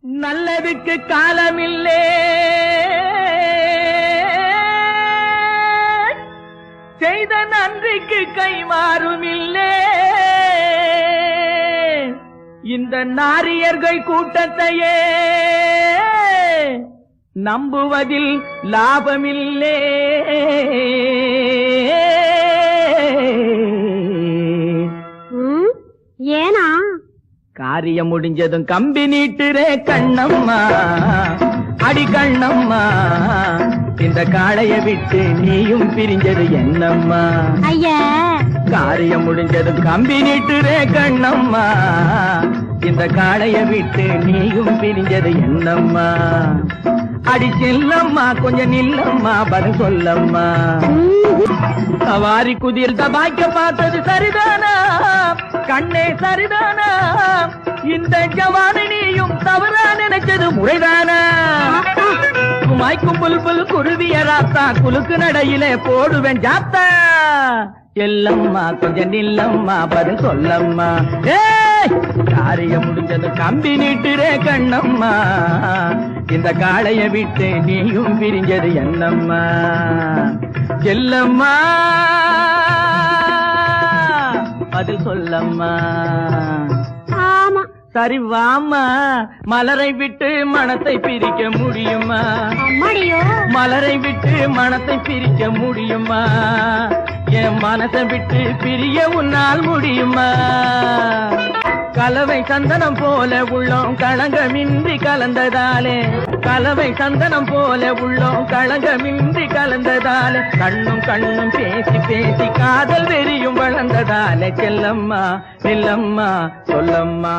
நல்லதுக்கு காலமில்லே, செய்த நன்றிக்கு கைமாறுமில்லே. இந்த நாரியர்கள் கூட்டத்தையே நம்புவதில் லாபமில்லே. ஏனா காரியம் முடிஞ்சதும் கம்பி நீட்டுறே கண்ணம்மா, அடி கண்ணம்மா. இந்த காளைய விட்டு நீயும் பிரிஞ்சது என்னம்மா? ஐயா, காரியம் முடிஞ்சதும் கம்பி நீட்டுறே கண்ணம்மா, இந்த காளைய விட்டு நீயும் பிரிஞ்சது என்னம்மா? அடி செல்லம்மா, கொஞ்சம் நில்லம்மா, பதில் சொல்லம்மா. சவாரி குதிர் தபாய்க்க பார்த்தது சரிதானா கண்ணே, சரிதானா? இந்த ஜவானி நீயும் தவறா நினைச்சது முறைதானா? குமாய்க்கும் புல்புல் குருவிய ராத்தா, குலுக்கு நடையிலே போடுவேன் ஜாத்தா. எல்லம்மா, கொஞ்சம் நில்லம்மா, பதில் சொல்லம்மா. காரியம் முடிஞ்சது கம்பி நீட்டுறே கண்ணம்மா, இந்த காளைய விட்டு நீயும் பிரிஞ்சது என்னம்மா? செல்லம்மா, பதில் சொல்லம்மா. ஆமா, சரி வாமா, மலரை விட்டு மனத்தை பிரிக்க முடியுமா? அம்மாடியோ, மலரை விட்டு மனத்தை பிரிக்க முடியுமா? என் மனசை விட்டு பிரிய உன்னால் முடியுமா? கலவை சந்தனம் போல உள்ளோம் களங்கமின்றி கலந்ததாலே, கலவை சந்தனம் போல உள்ளோம் களங்கமின்றி கலந்ததாலே, கண்ணும் கண்ணும் பேசி பேசி காதல் வெறியும் வளர்ந்ததாலே. செல்லம்மா, நில்லம்மா, சொல்லம்மா.